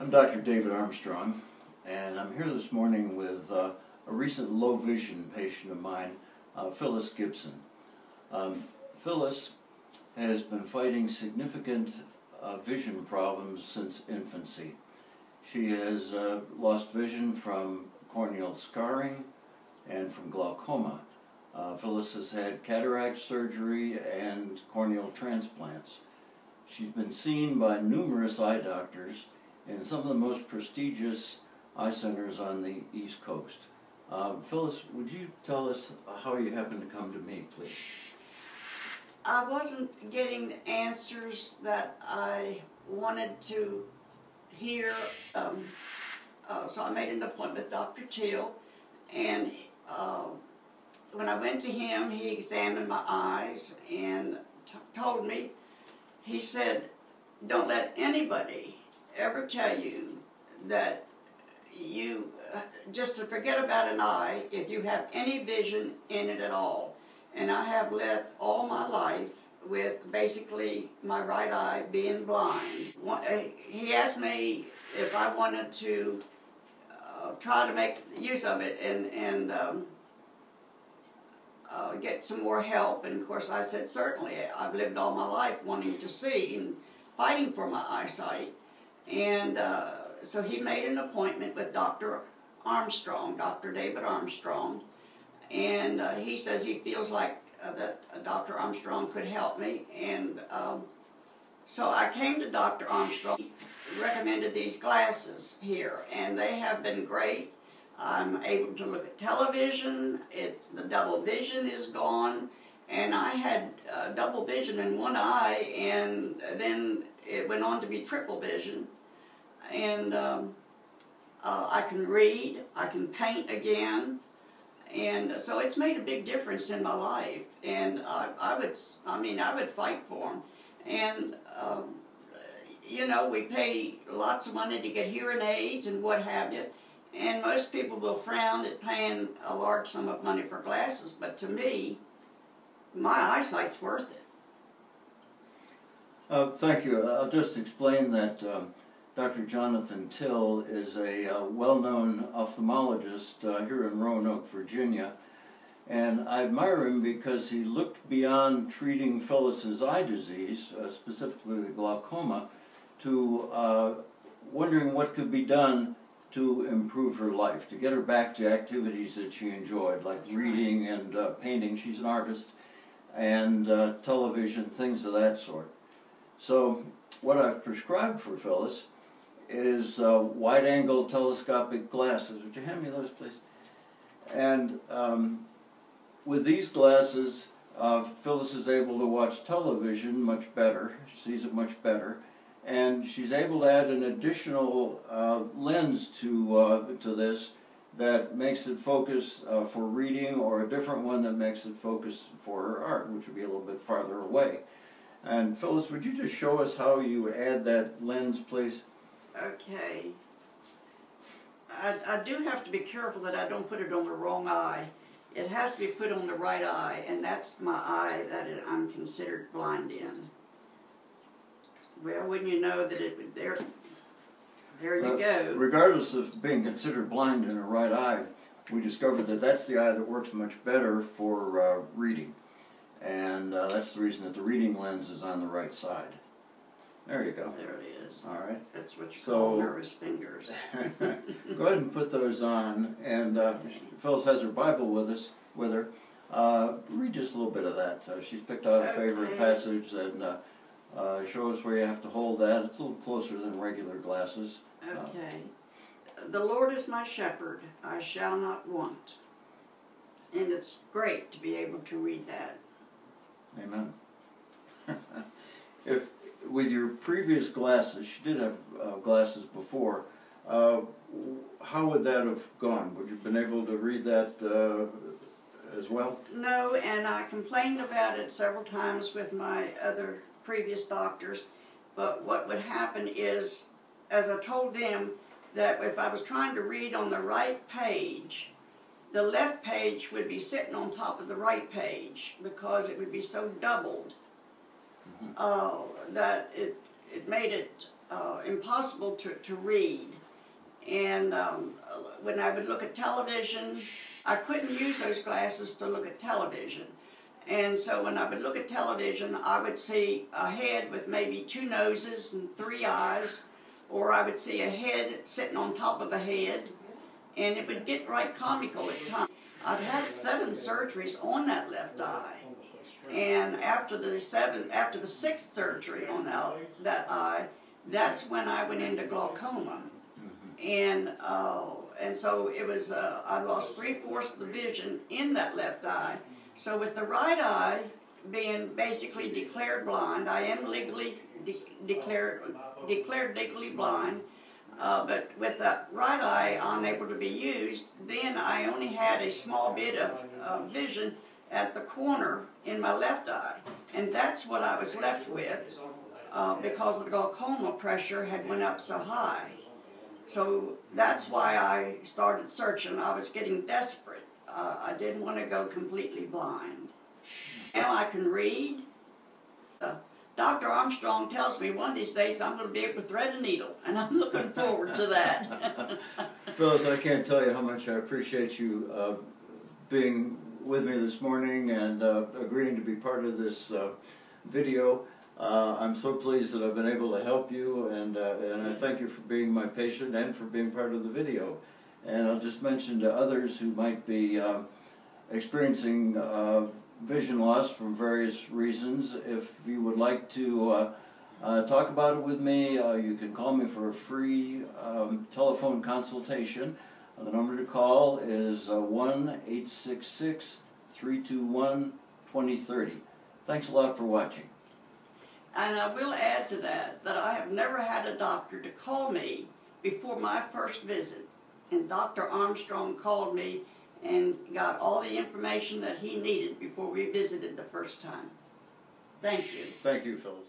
I'm Dr. David Armstrong, and I'm here this morning with a recent low vision patient of mine, Phyllis Gibson. Phyllis has been fighting significant vision problems since infancy. She has lost vision from corneal scarring and from glaucoma. Phyllis has had cataract surgery and corneal transplants. She's been seen by numerous eye doctors in some of the most prestigious eye centers on the East Coast. Phyllis, would you tell us how you happened to come to me, please? I wasn't getting the answers that I wanted to hear, so I made an appointment with Dr. Teal, and when I went to him, he examined my eyes and told me, he said, don't let anybody ever tell you that you, just to forget about an eye if you have any vision in it at all. And I have lived all my life with basically my right eye being blind. He asked me if I wanted to try to make use of it and get some more help. And of course I said, certainly. I've lived all my life wanting to see and fighting for my eyesight. And so he made an appointment with Dr. Armstrong, Dr. David Armstrong. And he says he feels like that Dr. Armstrong could help me. And so I came to Dr. Armstrong. He recommended these glasses here, and they have been great. I'm able to look at television. The double vision is gone. And I had double vision in one eye, and then it went on to be triple vision. And I can read, I can paint again. And so it's made a big difference in my life, and I would fight for them. And you know, we pay lots of money to get hearing aids and what have you, and most people will frown at paying a large sum of money for glasses, but to me, my eyesight's worth it. Thank you. I'll just explain that Dr. Jonathan Till is a well-known ophthalmologist here in Roanoke, Virginia, and I admire him because he looked beyond treating Phyllis's eye disease, specifically the glaucoma, to wondering what could be done to improve her life, to get her back to activities that she enjoyed, like reading and painting. She's an artist, and television, things of that sort. So what I've prescribed for Phyllis is wide-angle telescopic glasses. Would you hand me those, please? And with these glasses, Phyllis is able to watch television much better. She sees it much better. And she's able to add an additional lens to this that makes it focus for reading, or a different one that makes it focus for her art, which would be a little bit farther away. And Phyllis, would you just show us how you add that lens, please? Okay. I do have to be careful that I don't put it on the wrong eye. It has to be put on the right eye, and that's my eye that I'm considered blind in. Well, wouldn't you know that it would, there you go. Regardless of being considered blind in her right eye, we discovered that that's the eye that works much better for reading. And that's the reason that the reading lens is on the right side. There you go. There it is. All right. That's what you call nervous fingers. Go ahead and put those on. And Phyllis has her Bible with her. Read just a little bit of that. She's picked out a favorite passage, and show us where you have to hold that. It's a little closer than regular glasses. Okay. The Lord is my shepherd, I shall not want. And it's great to be able to read that. Amen. If with your previous glasses, she did have glasses before, how would that have gone? Would you have been able to read that as well? No, and I complained about it several times with my other previous doctors, but what would happen is, as I told them, that if I was trying to read on the right page, the left page would be sitting on top of the right page because it would be so doubled that it made it impossible to read. And when I would look at television, I couldn't use those glasses to look at television. And so when I would look at television, I would see a head with maybe 2 noses and 3 eyes, or I would see a head sitting on top of a head, and it would get right comical at times. I've had 7 surgeries on that left eye, and after the 6th surgery on that eye, that's when I went into glaucoma. And so it was, I lost 3/4 of the vision in that left eye. So with the right eye being basically declared blind, I am legally declared legally blind, but with that right eye unable to be used, then I only had a small bit of vision at the corner in my left eye. And that's what I was left with because the glaucoma pressure had went up so high. So that's why I started searching. I was getting desperate. I didn't want to go completely blind. Now I can read. Dr. Armstrong tells me one of these days I'm going to be able to thread a needle, and I'm looking forward to that. Phyllis, I can't tell you how much I appreciate you being with me this morning and agreeing to be part of this video. I'm so pleased that I've been able to help you, and I thank you for being my patient and for being part of the video. And I'll just mention to others who might be experiencing vision loss for various reasons, if you would like to talk about it with me, you can call me for a free telephone consultation. The number to call is 1-866-321-2030. Thanks a lot for watching. And I will add to that I have never had a doctor to call me before my first visit. And Dr. Armstrong called me and got all the information that he needed before we visited the first time. Thank you. Thank you, Phyllis.